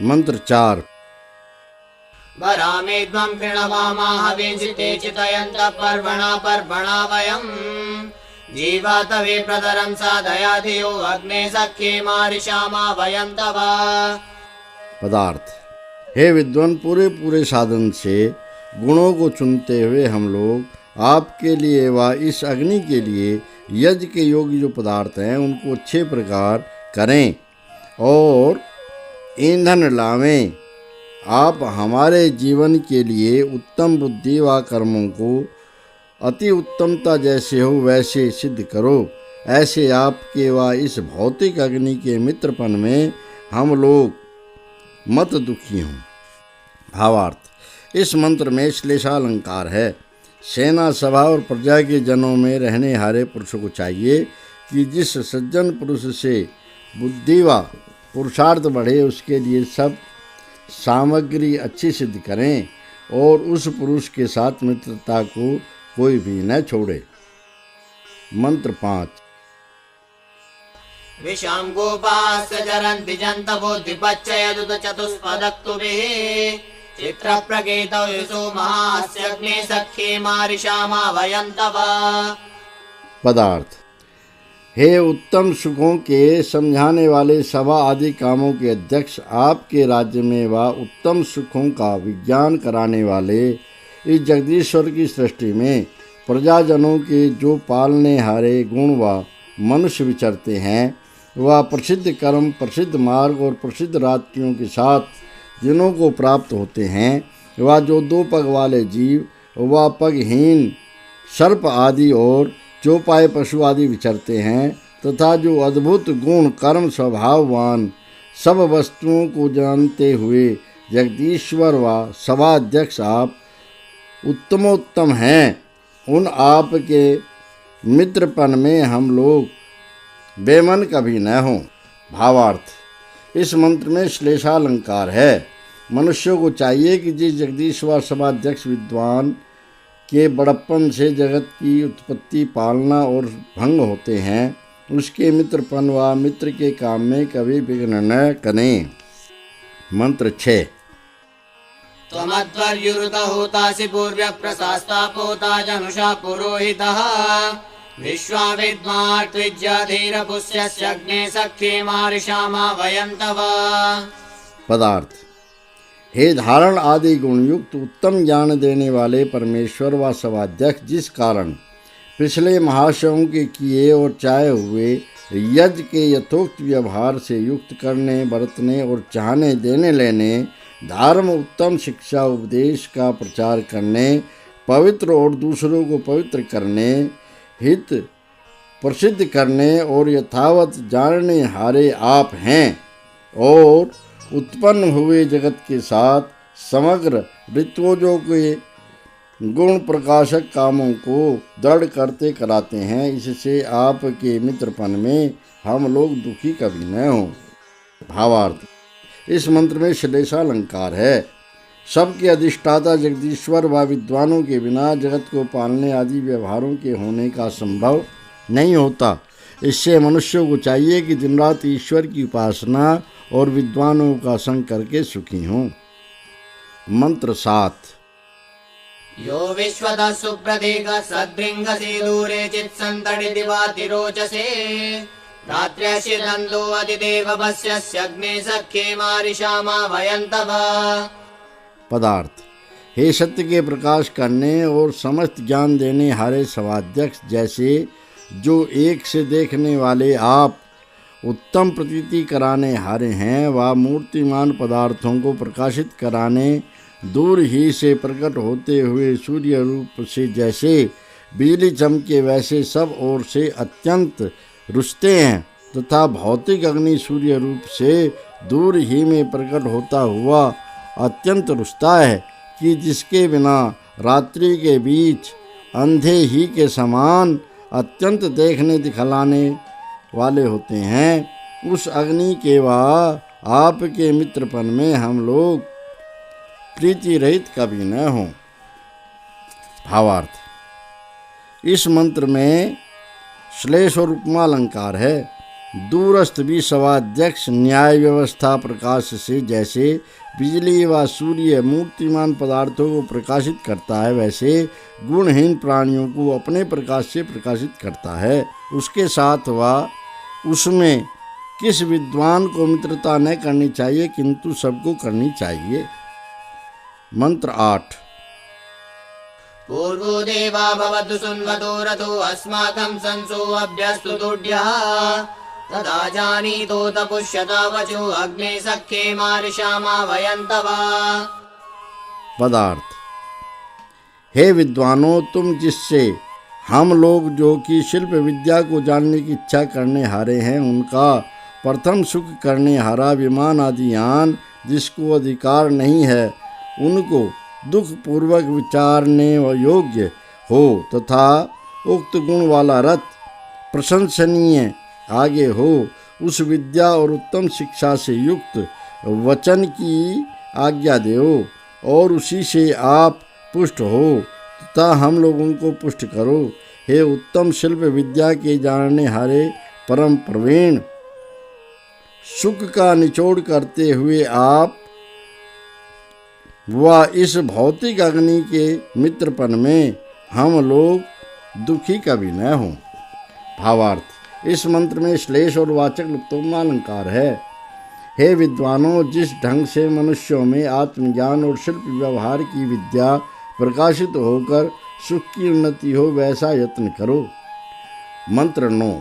मंत्र 4। वरामेध्वं कृणवामाह विजिते चितयन्तः पर्वणा पर्वणा वयम् जीवातवे प्रतरं साधया धियो अग्ने सख्ये मारिषामा वयं तव। पदार्थ। हे विद्वान, पूरे पूरे साधन से गुणों को चुनते हुए हम लोग आपके लिए व इस अग्नि के लिए यज्ञ के योग्य जो पदार्थ हैं उनको अच्छे प्रकार करें और ईंधन लावें। आप हमारे जीवन के लिए उत्तम बुद्धि व कर्मों को अति उत्तमता जैसे हो वैसे सिद्ध करो। ऐसे आपके व इस भौतिक अग्नि के मित्रपन में हम लोग मत दुखी हों। भावार्थ। इस मंत्र में श्लेषालंकार है। सेना सभा और प्रजा के जनों में रहने हारे पुरुषों को चाहिए कि जिस सज्जन पुरुष से बुद्धि व पुरुषार्थ बढ़े उसके लिए सब सामग्री अच्छी सिद्ध करें और उस पुरुष के साथ मित्रता को कोई भी न छोड़े। मंत्र 5। विषां गोपास्य चरन्ति जन्तवोद्विपच्चयदुत चतुष्पदक्तुभिः चित्रप्रकेतौ यशो महास्यग्ने सख्ये मारिषामा वयं तव। पदार्थ। हे उत्तम सुखों के समझाने वाले सभा आदि कामों के अध्यक्ष, आपके राज्य में व उत्तम सुखों का विज्ञान कराने वाले इस जगदीश्वर की सृष्टि में प्रजाजनों के जो पालने हारे गुण व मनुष्य विचरते हैं वह प्रसिद्ध कर्म, प्रसिद्ध मार्ग और प्रसिद्ध रात्रियों के साथ जिनों को प्राप्त होते हैं, वह जो 2 पग वाले जीव व पगहीन सर्प आदि और चौपाए पशु आदि विचरते हैं तथा जो अद्भुत गुण कर्म स्वभाववान सब वस्तुओं को जानते हुए जगदीश्वर व सभाध्यक्ष आप उत्तमोत्तम हैं, उन आपके मित्रपन में हम लोग बेमन कभी न हों। भावार्थ। इस मंत्र में श्लेषालंकार है। मनुष्यों को चाहिए कि जिस जगदीश्वर सभाध्यक्ष विद्वान के बड़प्पन से जगत की उत्पत्ति, पालना और भंग होते हैं, उसके मित्रपन व मित्र के काम में कभी विघ्न न करें। मंत्र 6। त्वमध्वर्युरुत होतासि पूर्व्य प्रशास्ता पोता जनुषा पुरोहितः विश्वाविद्मार्त्विज्यधीरपुष्यस्यग्ने सख्ये मारिषामा वयं तव। पदार्थ। हे धारण आदि गुण युक्त उत्तम ज्ञान देने वाले परमेश्वर व सभाध्यक्ष, जिस कारण पिछले महाशयों के किए और चाहे हुए यज्ञ के यथोक्त व्यवहार से युक्त करने, बरतने और चाहने, देने लेने, धर्म, उत्तम शिक्षा, उपदेश का प्रचार करने, पवित्र और दूसरों को पवित्र करने, हित प्रसिद्ध करने और यथावत जानने हारे आप हैं और उत्पन्न हुए जगत के साथ समग्र ऋत्वजों के गुण प्रकाशक कामों को दृढ़ करते कराते हैं। इससे आपके मित्रपन में हम लोग दुखी कभी न हों। भावार्थ। इस मंत्र में श्लेषालंकार है। सबके अधिष्ठाता जगदीश्वर व विद्वानों के बिना जगत को पालने आदि व्यवहारों के होने का संभव नहीं होता। इससे मनुष्यों को चाहिए कि दिन रात ईश्वर की उपासना और विद्वानों का संग करके सुखी हों। मंत्र 7। यो विश्वतः सुप्रतीक सद्भृङ्गसी दूरे चित्सन्तडि दिवातिरोचसे रात्र्यशिदन्तो अधिदेवभस्यस्यग्ने सख्ये मारिषामा वयं तव। पदार्थ। हे सत्य के प्रकाश करने और समस्त ज्ञान देने हारे सभाध्यक्ष, जैसे जो एक से देखने वाले आप उत्तम प्रतीति कराने हारे हैं व मूर्तिमान पदार्थों को प्रकाशित कराने दूर ही से प्रकट होते हुए सूर्य रूप से जैसे बिजली चमके वैसे सब ओर से अत्यंत रुचते हैं तथा भौतिक अग्नि सूर्य रूप से दूर ही में प्रकट होता हुआ अत्यंत रुचता है कि जिसके बिना रात्रि के बीच अंधे ही के समान अत्यंत देखने दिखलाने वाले होते हैं, उस अग्नि के व आपके मित्रपन में हम लोग प्रीति रहित कभी न हों। भावार्थ। इस मंत्र में श्लेष और उपमा अलंकार है। दूरस्थ भी सभाध्यक्ष न्याय व्यवस्था प्रकाश से जैसे बिजली व सूर्य मूर्तिमान पदार्थों को प्रकाशित करता है, वैसे गुणहीन प्राणियों को अपने प्रकाश से प्रकाशित करता है। उसके साथ वह उसमें किस विद्वान को मित्रता न करनी चाहिए, किंतु सबको करनी चाहिए। मंत्र 8। पूर्वो देवा भवतु सुन्वतो रथो अस्माकं संसो अभ्यस्तु तुढ्यः तदा जानीतो तपुष्यता वचो अग्ने सख्ये मारिषामा वयन्तवा। पदार्थ। हे विद्वानों, तुम जिससे हम लोग जो कि शिल्प विद्या को जानने की इच्छा करने हारे हैं, उनका प्रथम सुख करने हारा विमान आदि यान जिसको अधिकार नहीं है, उनको दुख पूर्वक विचारने योग्य हो तथा उक्त गुण वाला रथ प्रशंसनीय आगे हो, उस विद्या और उत्तम शिक्षा से युक्त वचन की आज्ञा दो और उसी से आप पुष्ट हो तथा हम लोगों को पुष्ट करो। हे उत्तम शिल्प विद्या के जानने हारे परम प्रवीण, सुख का निचोड़ करते हुए आप व इस भौतिक अग्नि के मित्रपन में हम लोग दुखी कभी न हों। भावार्थ। इस मंत्र में श्लेष और वाचक् लुप्तोपमालंकार है। हे विद्वानों, जिस ढंग से मनुष्यों में आत्मज्ञान और शिल्प व्यवहार की विद्या प्रकाशित होकर सुख की उन्नति हो, वैसा यत्न करो। मंत्र 9।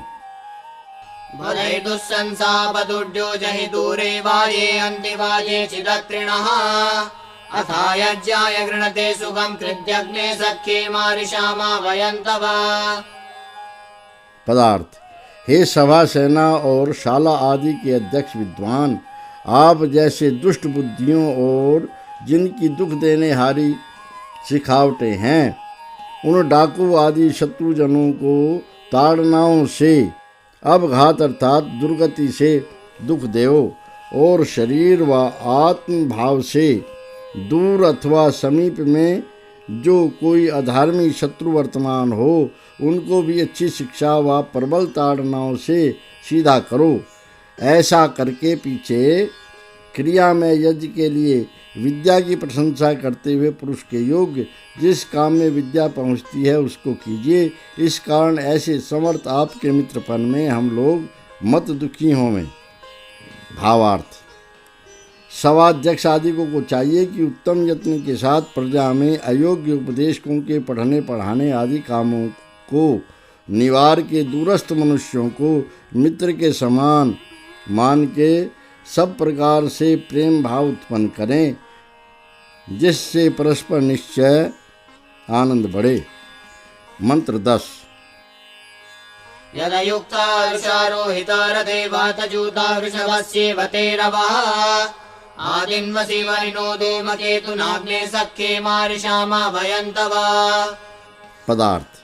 भले दुस्संसापदुड्यो जहि दूरे वाये अन्तिवाये चिदत्रिणः अथा यज्ञाय गृणते सुखं कृत्यग्ने सख्ये मारिषामा वयन्तवा। पदार्थ। हे सभा सेना और शाला आदि के अध्यक्ष विद्वान, आप जैसे दुष्ट बुद्धियों और जिनकी दुख देने हारी सिखावटें हैं, उन डाकू आदि शत्रुजनों को ताड़नाओं से अपघात अर्थात दुर्गति से दुख देओ और शरीर व आत्म भाव से दूर अथवा समीप में जो कोई अधार्मी शत्रु वर्तमान हो, उनको भी अच्छी शिक्षा व प्रबल ताड़नाओं से सीधा करो। ऐसा करके पीछे क्रिया में यज्ञ के लिए विद्या की प्रशंसा करते हुए पुरुष के योग्य जिस काम में विद्या पहुँचती है उसको कीजिए। इस कारण ऐसे समर्थ आपके मित्रपन में हम लोग मत दुखी होवें। भावार्थ। सभाध्यक्ष आदि को चाहिए कि उत्तम यत्न के साथ प्रजा में अयोग्य उपदेशकों के पढ़ने पढ़ाने आदि कामों को निवार के दूरस्थ मनुष्यों को मित्र के समान मान के सब प्रकार से प्रेम भाव उत्पन्न करें, जिससे परस्पर निश्चय आनंद बढ़े। मंत्र 10। यदयुक्ता वृषारोहिता रथे वातजूता वृषभस्येव ते रवः आदिन्वसि वरिणो धूमकेतुनाग्ने सख्ये मारिषामा वयन्तवा। पदार्थ।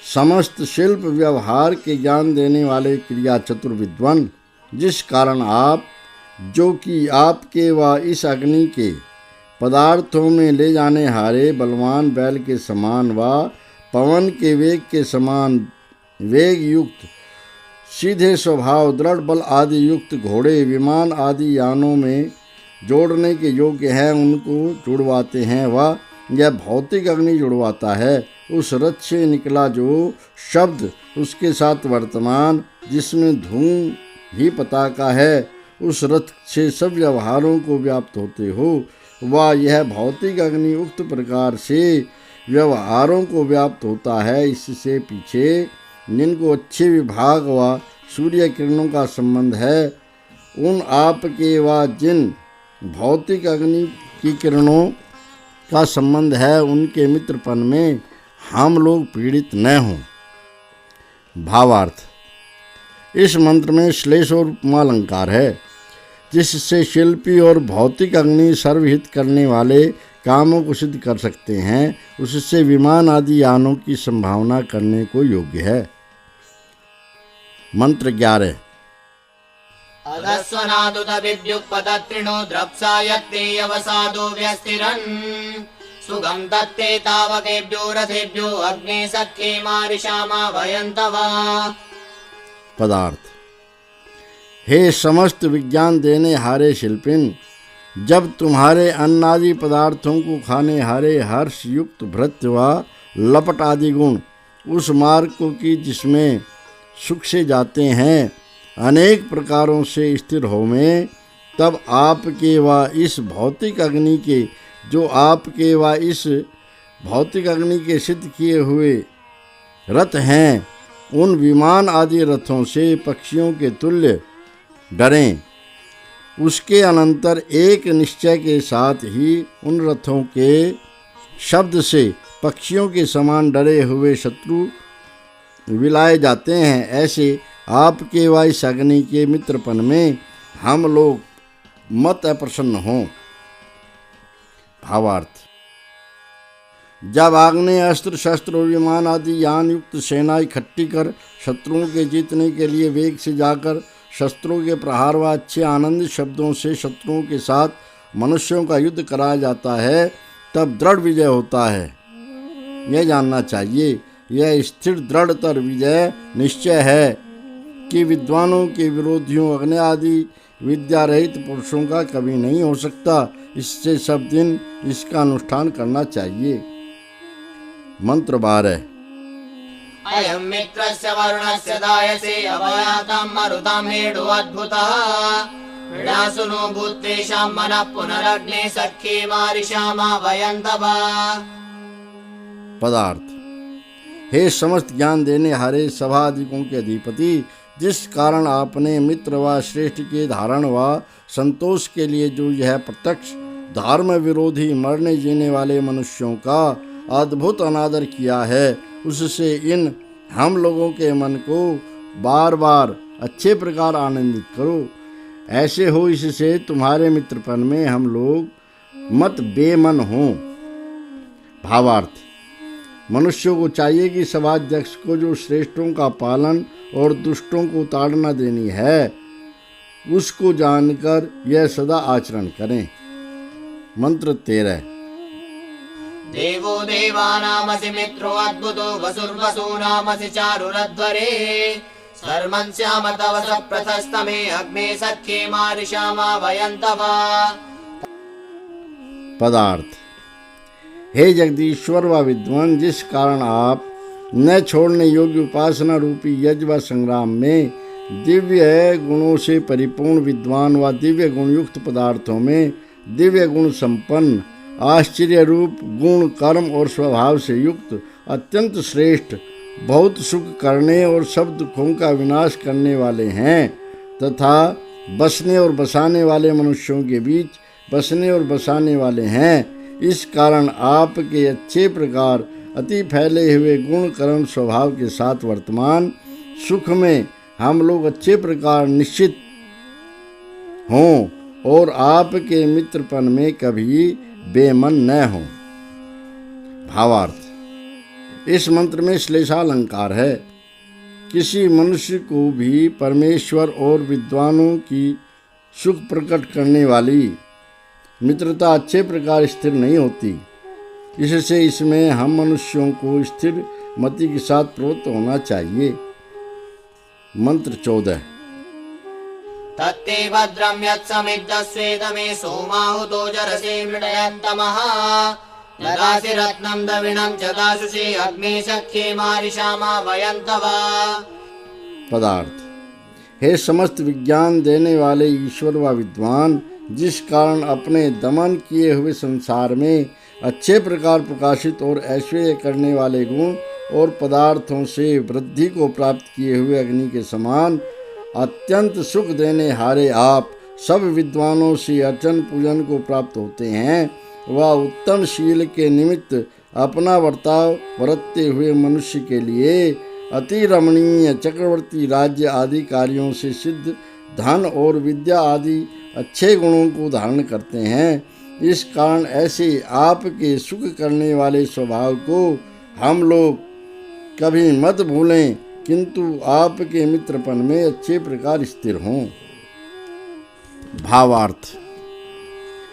समस्त शिल्प व्यवहार के ज्ञान देने वाले क्रिया चतुर विद्वान, जिस कारण आप जो कि आपके व इस अग्नि के पदार्थों में ले जाने हारे बलवान बैल के समान व पवन के वेग के समान वेग युक्त सीधे स्वभाव दृढ़ बल आदि युक्त घोड़े विमान आदि यानों में जोड़ने के योग्य हैं, उनको जुड़वाते हैं। वह यह भौतिक अग्नि जुड़वाता है। उस रथ से निकला जो शब्द उसके साथ वर्तमान, जिसमें धूम ही पताका है, उस रथ से सब व्यवहारों को व्याप्त होते हो। वह यह भौतिक अग्नि उक्त प्रकार से व्यवहारों को व्याप्त होता है। इससे पीछे जिनको अच्छे विभाग व सूर्य किरणों का संबंध है, उन आपके व जिन भौतिक अग्नि की किरणों का संबंध है, उनके मित्रपन में हम लोग पीड़ित न हों। भावार्थ। इस मंत्र में श्लेष और उपमालंकार है, जिससे शिल्पी और भौतिक अग्नि सर्वहित करने वाले कामों को सिद्ध कर सकते हैं, उससे विमान आदि यानों की संभावना करने को योग्य है। मंत्र 11। अधस्वनादुत विद्युक्पतत्रिणो द्रप्सायत्ते यवसादो व्यस्तिरन् सुगं तत्ते तावकेभ्यो रथेभ्यो अग्ने सख्ये मारिषामा वयन्तवा। पदार्थ। हे समस्त विज्ञान देने हारे शिल्पिन, जब तुम्हारे अन्नादि पदार्थों को खाने हारे हर्ष युक्त भृत्य व लपट आदि गुण उस मार्ग को कि जिसमें सुख से जाते हैं अनेक प्रकारों से स्थिर हो में, तब आपके व इस भौतिक अग्नि के जो आपके व इस भौतिक अग्नि के सिद्ध किए हुए रथ हैं, उन विमान आदि रथों से पक्षियों के तुल्य डरें। उसके अनंतर एक निश्चय के साथ ही उन रथों के शब्द से पक्षियों के समान डरे हुए शत्रु विलाए जाते हैं। ऐसे आपके व इस अग्नि के मित्रपन में हम लोग मत अप्रसन्न हों। भावार्थ, जब आग्नेय अस्त्र शस्त्र और विमान आदि यान युक्त सेना इकट्ठी कर शत्रुओं के जीतने के लिए वेग से जाकर शस्त्रों के प्रहार व अच्छे आनंदित शब्दों से शत्रुओं के साथ मनुष्यों का युद्ध कराया जाता है, तब दृढ़ विजय होता है। यह जानना चाहिए, यह स्थिर दृढ़तर विजय निश्चय है कि विद्वानों के विरोधियों अग्नि आदि विद्या रहित पुरुषों का कभी नहीं हो सकता। इससे सब दिन इसका अनुष्ठान करना चाहिए। मंत्र 12। अयं मित्रस्य वरुणस्य दायसे अभयातं मरुतं हेडु अद्भुतः विडासुनो भूतेषां मनः पुनरग्ने सख्ये मारिषामा वयन्तवा। पदार्थ, हे समस्त ज्ञान देने हारे सभाधिकों के अधिपति, जिस कारण आपने मित्र व श्रेष्ठ के धारण व संतोष के लिए जो यह प्रत्यक्ष धर्म विरोधी मरने जीने वाले मनुष्यों का अद्भुत अनादर किया है, उससे इन हम लोगों के मन को बार बार अच्छे प्रकार आनंदित करो। ऐसे हो, इससे तुम्हारे मित्रपन में हम लोग मत बेमन हों। भावार्थ, मनुष्यों को चाहिए कि सभाध्यक्ष को जो श्रेष्ठों का पालन और दुष्टों को ताड़ना देनी है, उसको जानकर यह सदा आचरण करें। मंत्र 13। देवो देवानामसि मित्रो अद्भुतो वसुर्वसूनामसि चारुरध्वरे सर्वं श्याम तव सप्रथस्तमे अग्ने सख्ये मारिषामा वयन्तवा। पदार्थ, हे जगदीश्वर व विद्वान, जिस कारण आप न छोड़ने योग्य उपासना रूपी यज्ञ व संग्राम में दिव्य गुणों से परिपूर्ण विद्वान व दिव्य गुण युक्त पदार्थों में दिव्य गुण संपन्न आश्चर्य रूप गुण कर्म और स्वभाव से युक्त अत्यंत श्रेष्ठ बहुत सुख करने और सब दुखों का विनाश करने वाले हैं, तथा बसने और बसाने वाले मनुष्यों के बीच बसने और बसाने वाले हैं। इस कारण आपके अच्छे प्रकार अति फैले हुए गुण कर्म स्वभाव के साथ वर्तमान सुख में हम लोग अच्छे प्रकार निश्चित हों और आपके मित्रपन में कभी बेमन न हो। भावार्थ, इस मंत्र में श्लेषालंकार है। किसी मनुष्य को भी परमेश्वर और विद्वानों की सुख प्रकट करने वाली मित्रता अच्छे प्रकार स्थिर नहीं होती, इससे इसमें हम मनुष्यों को स्थिर मति के साथ प्रवृत्त होना चाहिए। मंत्र 14। तत्ते भद्रं यत्समिद्धस्वेदमे सोमाहुतो जरसे मृडयन्तमः ददासि रत्नं दविणं च दाशुषे अग्ने सख्ये मारिषामा वयन्तवा। पदार्थ, हे समस्त विज्ञान देने वाले ईश्वर व विद्वान, जिस कारण अपने दमन किए हुए संसार में अच्छे प्रकार प्रकाशित और ऐश्वर्य करने वाले गुण और पदार्थों से वृद्धि को प्राप्त किए हुए अग्नि के समान अत्यंत सुख देने हारे आप सब विद्वानों से अर्चन पूजन को प्राप्त होते हैं, वह उत्तम शील के निमित्त अपना बर्ताव बरतते हुए मनुष्य के लिए अति रमणीय चक्रवर्ती राज्य आदि कार्यों से सिद्ध धन और विद्या आदि अच्छे गुणों को धारण करते हैं। इस कारण ऐसे आपके सुख करने वाले स्वभाव को हम लोग कभी मत भूलें, किंतु आपके मित्रपन में अच्छे प्रकार स्थिर हों। भावार्थ,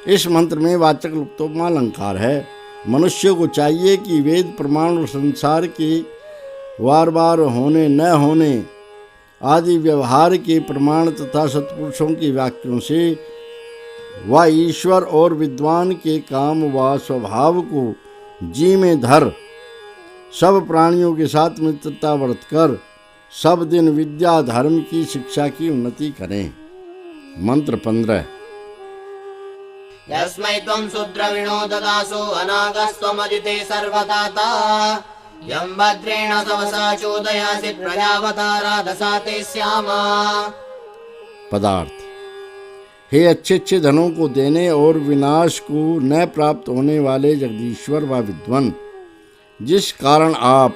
इस मंत्र में वाचक् लुप्तोपमा अलंकार है। मनुष्य को चाहिए कि वेद प्रमाण और संसार के बार बार होने न होने आदि व्यवहार के प्रमाण तथा सत्पुरुषों की वाक्यों से व ईश्वर और विद्वान के काम व स्वभाव को जी में धर सब प्राणियों के साथ मित्रता बरतकर सब दिन विद्या धर्म की शिक्षा की उन्नति करें। मंत्र 15। यस्मै त्वं शूद्रविणो ददासो अनागस्त्वमदिते सर्वदाता यं भद्रेण तवसा चोदयासि प्रजावतारा दशाते श्यामा। पदार्थ। हे अच्छे अच्छे धनों को देने और विनाश को न प्राप्त होने वाले जगदीश्वर व विद्वान, जिस कारण आप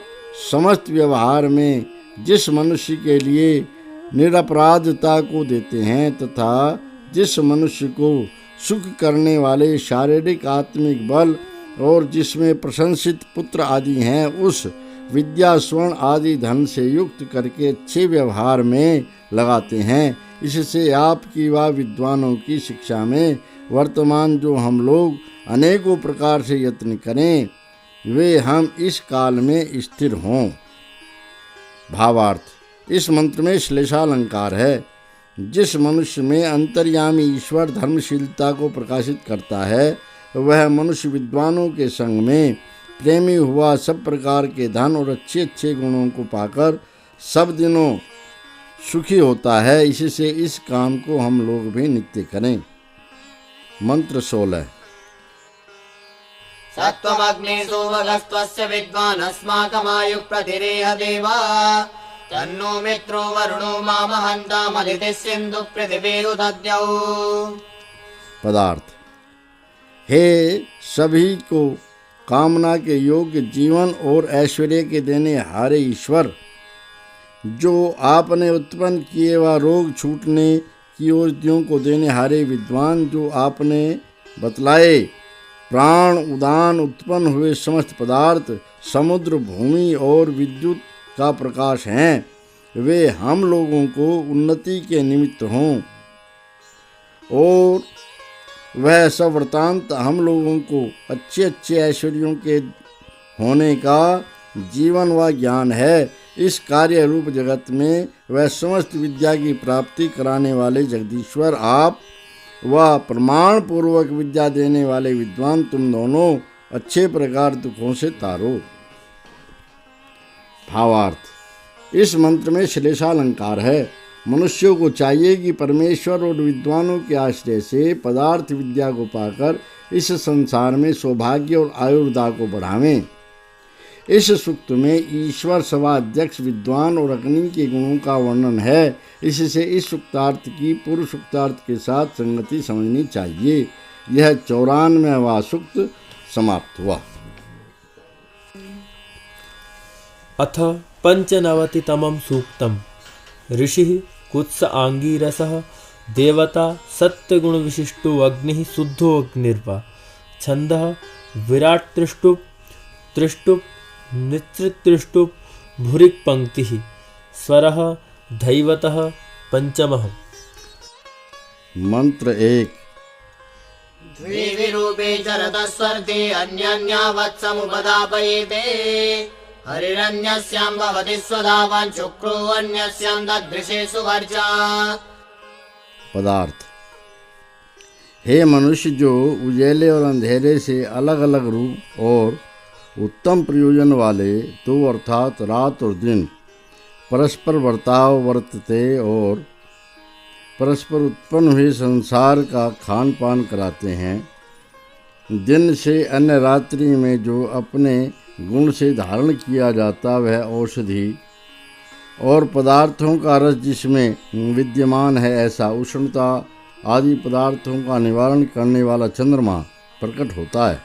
समस्त व्यवहार में जिस मनुष्य के लिए निरपराधता को देते हैं तथा जिस मनुष्य को सुख करने वाले शारीरिक आत्मिक बल और जिसमें प्रशंसित पुत्र आदि हैं, उस विद्या स्वर्ण आदि धन से युक्त करके अच्छे व्यवहार में लगाते हैं, इससे आपकी व विद्वानों की शिक्षा में वर्तमान जो हम लोग अनेकों प्रकार से यत्न करें, वे हम इस काल में स्थिर हों। भावार्थ। इस मंत्र में श्लेषालंकार है। जिस मनुष्य में अंतर्यामी ईश्वर धर्मशीलता को प्रकाशित करता है, वह मनुष्य विद्वानों के संग में प्रेमी हुआ सब प्रकार के धन और अच्छे अच्छे गुणों को पाकर सब दिनों सुखी होता है। इससे इस काम को हम लोग भी नित्य करें। मंत्र 16। सत्त्वमग्निषु वगस्त्वस्य विद्वान् अस्माकमायुः प्रतिरेह देवा तन्नो मित्रो वरुणो मामहन्तामदितिः सिन्धुः पृथिवीरुदद्यौ। पदार्थ। हे सभी को कामना के योग्य जीवन और ऐश्वर्य के देने हारे ईश्वर, जो आपने उत्पन्न किए व रोग छूटने की औषधियों को देने हारे विद्वान, जो आपने बतलाए प्राण उदान उत्पन्न हुए समस्त पदार्थ समुद्र भूमि और विद्युत का प्रकाश हैं, वे हम लोगों को उन्नति के निमित्त हों और वह सब वृतांत हम लोगों को अच्छे अच्छे ऐश्वर्यों के होने का जीवन व ज्ञान है। इस कार्य रूप जगत में वह समस्त विद्या की प्राप्ति कराने वाले जगदीश्वर आप व प्रमाण पूर्वक विद्या देने वाले विद्वान, तुम दोनों अच्छे प्रकार दुखों से तारो। भावार्थ। इस मंत्र में श्लेषालंकार है। मनुष्यों को चाहिए कि परमेश्वर और विद्वानों के आश्रय से पदार्थ विद्या को पाकर इस संसार में सौभाग्य और आयुर्दा को बढ़ावें। इस सूक्त में ईश्वर सभाध्यक्ष विद्वान और अग्नि के गुणों का वर्णन है। इससे इस सूक्तार्थ की पूर्व सूक्तार्थ के साथ संगति समझनी चाहिए। यह 94वां सूक्त समाप्त हुआ। अथ 95तमं सूक्तम्। ऋषिः कुत्स आंगीरसः देवता सत्यगुण विशिष्टो अग्निः शुद्धो अग्निर्वा। छन्दः विराट त्रिष्टुप् त्रिष्टुप् नित्रित्रिष्टुप् भुरिक् पंक्तिः। स्वरः धैवतः पंचमः। मंत्र 1। द्विविरूपे चरतः स्वर्धे अन्यन्यावत्समुपदापयेते हरिरन्यस्यां भवति स्वधावान् शुक्रो अन्यस्यां ददृशे सुवर्चा। पदार्थ। हे मनुष्य, जो उजेले और अंधेरे से अलग अलग रूप और उत्तम प्रयोजन वाले, तो अर्थात रात और दिन परस्पर वर्ताव वर्तते और परस्पर उत्पन्न हुए संसार का खान पान कराते हैं, दिन से अन्य रात्रि में जो अपने गुण से धारण किया जाता वह औषधि और पदार्थों का रस जिसमें विद्यमान है, ऐसा उष्णता आदि पदार्थों का निवारण करने वाला चंद्रमा प्रकट होता है।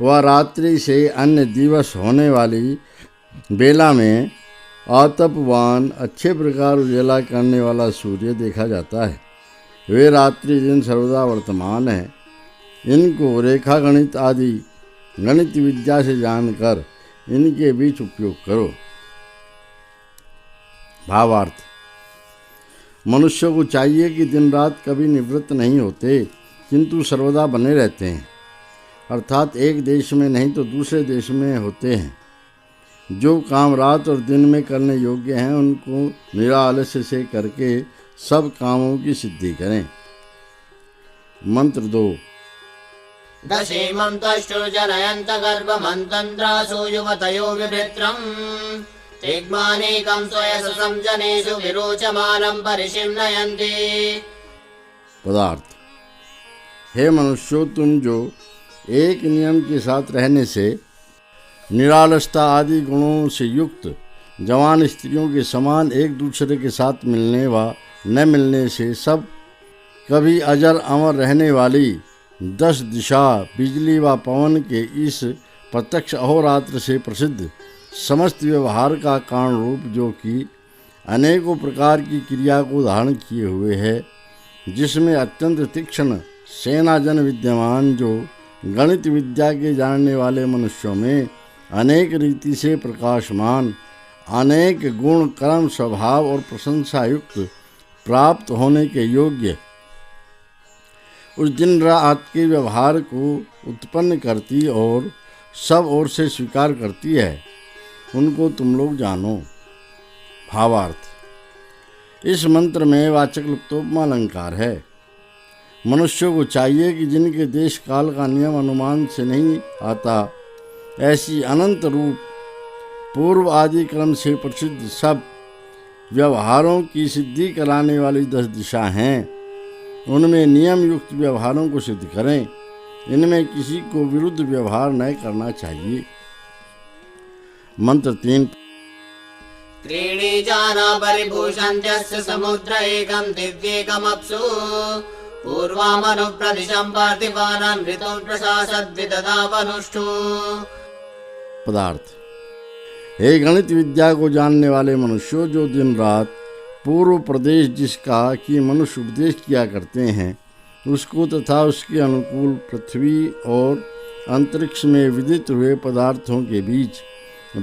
वह रात्रि से अन्य दिवस होने वाली बेला में आतपवान अच्छे प्रकार उजाला करने वाला सूर्य देखा जाता है। वे रात्रि दिन सर्वदा वर्तमान है। इनको रेखा गणित आदि गणित विद्या से जानकर इनके बीच उपयोग करो। भावार्थ। मनुष्य को चाहिए कि दिन रात कभी निवृत्त नहीं होते, किंतु सर्वदा बने रहते हैं, अर्थात एक देश में नहीं तो दूसरे देश में होते हैं। जो काम रात और दिन में करने योग्य हैं उनको निरालस्य से करके सब कामों की सिद्धि करें। मंत्र 2। दशेमं तष्टुर्जनयन्त गर्भमन्तन्द्रासु युवतयो विभृत्रम् तिग्मानेकं स्वयससं जनेषु विरोचमानं परिशिं नयन्ति। पदार्थ। हे मनुष्यों, तुम जो एक नियम के साथ रहने से निरालसता आदि गुणों से युक्त जवान स्त्रियों के समान एक दूसरे के साथ मिलने व न मिलने से सब कभी अजर अमर रहने वाली 10 दिशा बिजली व पवन के इस प्रत्यक्ष अहोरात्र से प्रसिद्ध समस्त व्यवहार का कारण रूप, जो कि अनेकों प्रकार की क्रिया को धारण किए हुए है, जिसमें अत्यंत तीक्ष्ण सेनाजन विद्यमान, जो गणित विद्या के जानने वाले मनुष्यों में अनेक रीति से प्रकाशमान, अनेक गुण कर्म स्वभाव और प्रशंसा युक्त प्राप्त होने के योग्य उस दिन रात के व्यवहार को उत्पन्न करती और सब ओर से स्वीकार करती है, उनको तुम लोग जानो। भावार्थ। इस मंत्र में वाचक् लुप्तोपमा अलंकार है। मनुष्यों को चाहिए कि जिनके देश काल का नियम अनुमान से नहीं आता, ऐसी अनंत रूप पूर्व आदि क्रम से प्रसिद्ध सब व्यवहारों की सिद्धि कराने वाली 10 दिशा हैं, उनमें नियम युक्त व्यवहारों को सिद्ध करें। इनमें किसी को विरुद्ध व्यवहार न करना चाहिए। मंत्र 3। त्रीणि जाना परिभूषन्त्यस्य समुद्र एकं दिव्येकमप्सु पूर्वामनुप्रदिशं पार्थिवानां ऋतुं प्रशासद्विदधावनुष्ठु। पदार्थ। हे गणित विद्या को जानने वाले मनुष्यों, जो दिन रात पूर्व प्रदेश जिसका कि मनुष्य उपदेश किया करते हैं, उसको तथा उसके अनुकूल पृथ्वी और अंतरिक्ष में विदित हुए पदार्थों के बीच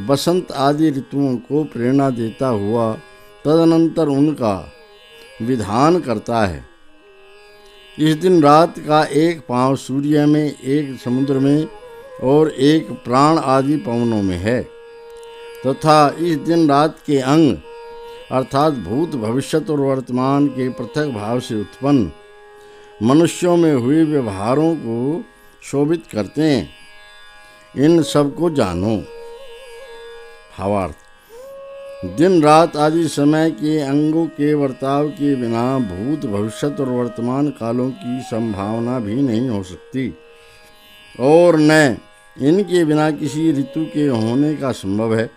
बसंत आदि ऋतुओं को प्रेरणा देता हुआ तदनंतर उनका विधान करता है। इस दिन रात का एक पांव सूर्य में, एक समुद्र में और एक प्राण आदि पवनों में है, तथा इस दिन रात के अंग अर्थात भूत भविष्यत और वर्तमान के पृथक भाव से उत्पन्न मनुष्यों में हुए व्यवहारों को शोभित करते हैं। इन सब को जानो। भावार्थ। दिन रात आदि समय के अंगों के वर्ताव के बिना भूत भविष्यत और वर्तमान कालों की संभावना भी नहीं हो सकती, और न इनके बिना किसी ऋतु के होने का संभव है।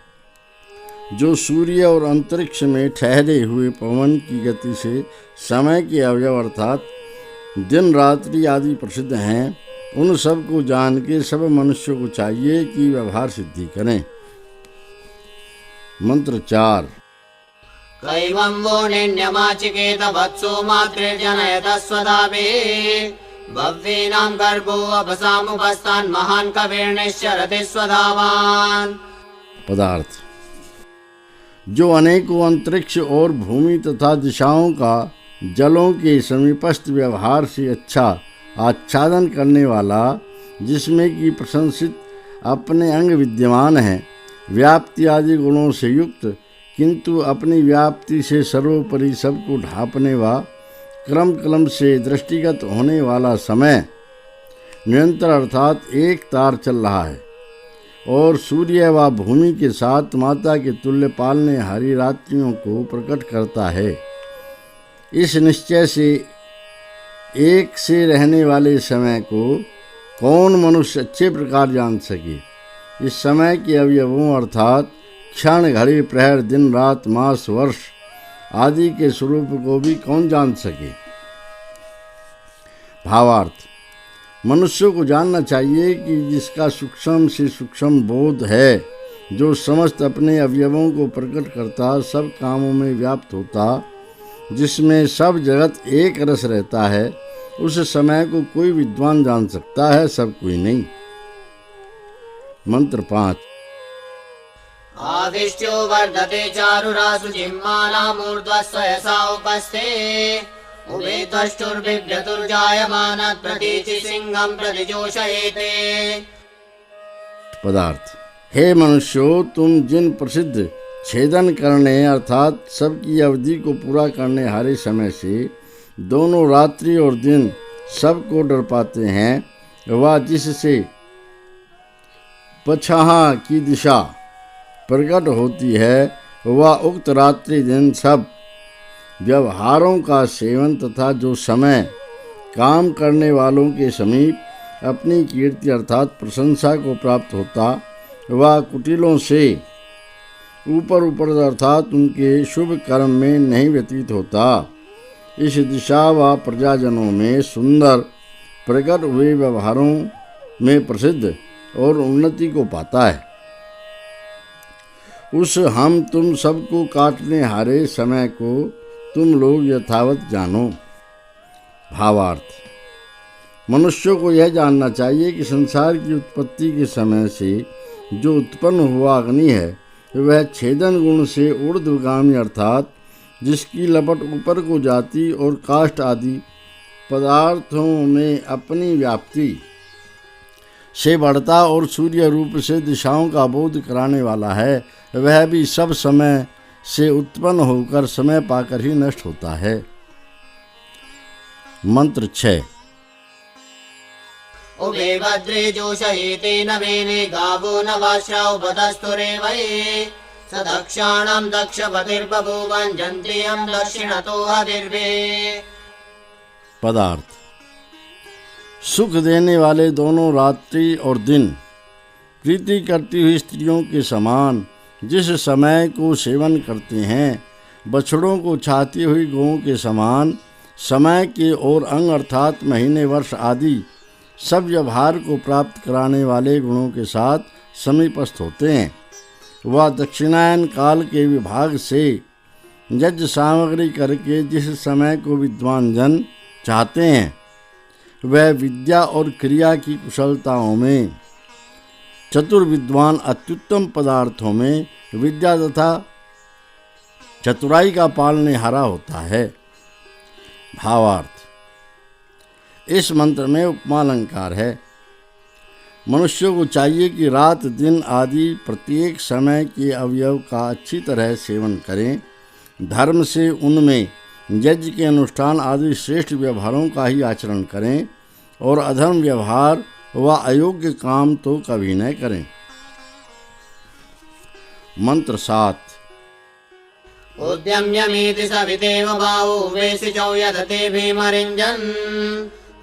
जो सूर्य और अंतरिक्ष में ठहरे हुए पवन की गति से समय के अवयव अर्थात दिन रात्रि आदि प्रसिद्ध हैं, उन सब को जान के सब मनुष्यों को चाहिए कि व्यवहार सिद्धि करें। मंत्र 4। कैवं वो निन्यमाचिकेत वत्सो मातृर्जनयतः स्वधावे भव्येनां गर्भो अपसामुपस्तान् महान् कविर्निश्चरति स्वधावान्। पदार्थ। जो अनेकों अंतरिक्ष और भूमि तथा दिशाओं का जलों के समीपस्थ व्यवहार से अच्छा आच्छादन करने वाला, जिसमें कि प्रशंसित अपने अंग विद्यमान हैं, व्याप्ति आदि गुणों से युक्त, किंतु अपनी व्याप्ति से सर्वोपरि सबको ढांपने व क्रम क्रम से दृष्टिगत होने वाला समय निरंतर अर्थात एक तार चल रहा है, और सूर्य व भूमि के साथ माता के तुल्य पालने हारी रात्रियों को प्रकट करता है। इस निश्चय से एक से रहने वाले समय को कौन मनुष्य अच्छे प्रकार जान सके। इस समय के अवयवों अर्थात क्षण घड़ी प्रहर दिन रात मास वर्ष आदि के स्वरूप को भी कौन जान सके। भावार्थ। मनुष्य को जानना चाहिए कि जिसका सूक्ष्म से सूक्ष्म बोध है, जो समस्त अपने अवयवों को प्रकट करता, सब कामों में व्याप्त होता, जिसमें सब जगत एक रस रहता है, उस समय को कोई विद्वान जान सकता है, सब कोई नहीं। मंत्र 5। आदिष्ट्यो वर्धते चारुरासु जिह्मानामूर्ध्वस्वयसा उपस्थे उभे त्वष्टुर्बिभ्रतुर्जायमानात् प्रतीचि सिंहं प्रतिजोषयेते। पदार्थ। हे मनुष्यों, तुम जिन प्रसिद्ध छेदन करने अर्थात सबकी अवधि को पूरा करने हारे समय से दोनों रात्रि और दिन सबको डर पाते हैं, वह जिससे पछाहा की दिशा प्रकट होती है, वह उक्त रात्रि दिन सब व्यवहारों का सेवन तथा जो समय काम करने वालों के समीप अपनी कीर्ति अर्थात प्रशंसा को प्राप्त होता, वह कुटिलों से ऊपर अर्थात उनके शुभ कर्म में नहीं व्यतीत होता। इस दिशा व प्रजाजनों में सुंदर प्रकट हुए व्यवहारों में प्रसिद्ध और उन्नति को पाता है। उस हम तुम सबको काटने हारे समय को तुम लोग यथावत जानो। भावार्थ: मनुष्यों को यह जानना चाहिए कि संसार की उत्पत्ति के समय से जो उत्पन्न हुआ अग्नि है, वह छेदन गुण से ऊर्ध्वगामी अर्थात जिसकी लपट ऊपर को जाती और काष्ठ आदि पदार्थों में अपनी व्याप्ति से बढ़ता और सूर्य रूप से दिशाओं का बोध कराने वाला है, वह भी सब समय से उत्पन्न होकर समय पाकर ही नष्ट होता है। मंत्र 6। उभे भद्रे जोषयेते नवेने गावो नवाश्राव पदस्तुरे वये सदक्षाणं दक्षपतिर्बभूवन् जन्त्रियं दक्षिणतो हरिर्वे। पदार्थ: सुख देने वाले दोनों रात्रि और दिन प्रीति करती हुई स्त्रियों के समान जिस समय को सेवन करते हैं, बछड़ों को छाती हुई गौं के समान समय के और अंग अर्थात महीने वर्ष आदि सब व्यवहार को प्राप्त कराने वाले गुणों के साथ समीपस्थ होते हैं। वह दक्षिणायन काल के विभाग से यज्ञ सामग्री करके जिस समय को विद्वान जन चाहते हैं, वह विद्या और क्रिया की कुशलताओं में चतुर विद्वान अत्युत्तम पदार्थों में विद्या तथा चतुराई का पालने हारा होता है। भावार्थ: इस मंत्र में उपमालंकार है। मनुष्यों को चाहिए कि रात दिन आदि प्रत्येक समय के अवयव का अच्छी तरह सेवन करें, धर्म से उनमें यज्ञ के अनुष्ठान आदि श्रेष्ठ व्यवहारों का ही आचरण करें और अधर्म व्यवहार व अयोग्य काम तो कभी न करें। मंत्र 7। उद्यम्यमीति सवितेव बाहु वेशिचौ यदते भीमरिञ्जन्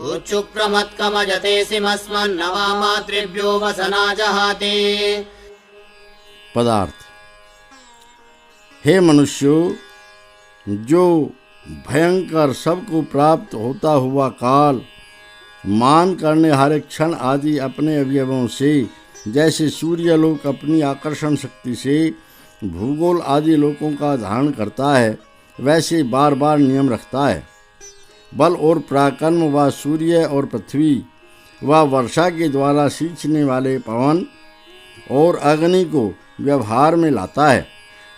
उच्छुप्रमत्कमजते सिमस्मन्नवा मातृभ्यो वसना जहाते। पदार्थ: हे मनुष्यों, जो भयंकर सबको प्राप्त होता हुआ काल मान करने हारे क्षण आदि अपने अवयवों से जैसे सूर्यलोक अपनी आकर्षण शक्ति से भूगोल आदि लोकों का धारण करता है, वैसे बार बार नियम रखता है। बल और पराक्रम व सूर्य और पृथ्वी व वर्षा के द्वारा सींचने वाले पवन और अग्नि को व्यवहार में लाता है।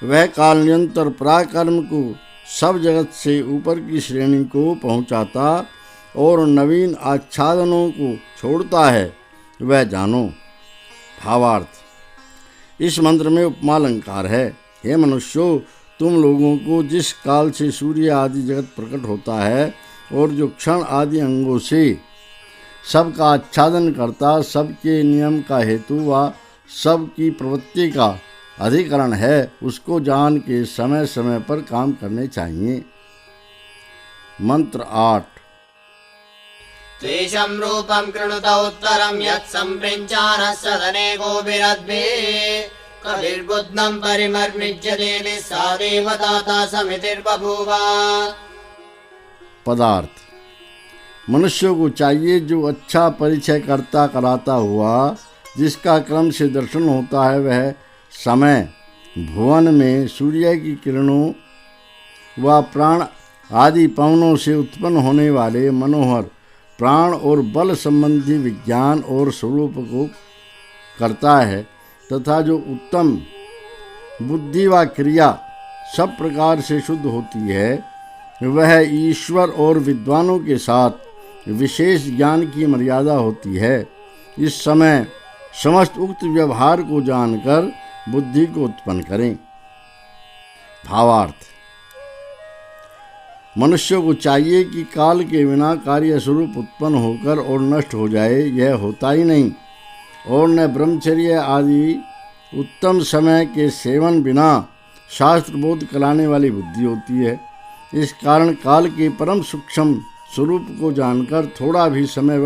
वह काल निरंतर पराक्रम को सब जगत से ऊपर की श्रेणी को पहुंचाता और नवीन आच्छादनों को छोड़ता है, वह जानो। भावार्थ: इस मंत्र में उपमालंकार है। हे मनुष्यों, तुम लोगों को जिस काल से सूर्य आदि जगत प्रकट होता है और जो क्षण आदि अंगों से सबका आच्छादन करता, सबके नियम का हेतु व सबकी प्रवृत्ति का अधिकरण है, उसको जान के समय समय पर काम करने चाहिए। मंत्र 8। त्वेषं रूपं कृणुत उत्तरं यत् सम्पृञ्चानः सदने गोभिरद्भे कविर्बुद्धं परिमर्मिज्यते सा देवताता समितिर्बभूव। पदार्थ: मनुष्यों को चाहिए जो अच्छा परिचय करता कराता हुआ जिसका क्रम से दर्शन होता है, वह समय भुवन में सूर्य की किरणों व प्राण आदि पवनों से उत्पन्न होने वाले मनोहर प्राण और बल संबंधी विज्ञान और स्वरूप को करता है तथा जो उत्तम बुद्धि व क्रिया सब प्रकार से शुद्ध होती है, वह ईश्वर और विद्वानों के साथ विशेष ज्ञान की मर्यादा होती है। इस समय समस्त उक्त व्यवहार को जानकर बुद्धि को उत्पन्न करें। भावार्थ: मनुष्य को चाहिए कि काल के बिना कार्य स्वरूप उत्पन्न होकर और नष्ट हो जाए, यह होता ही नहीं, और न ब्रह्मचर्य आदि उत्तम समय के सेवन बिना शास्त्र बोध कराने वाली बुद्धि होती है। इस कारण काल के परम सूक्ष्म स्वरूप को जानकर थोड़ा भी समय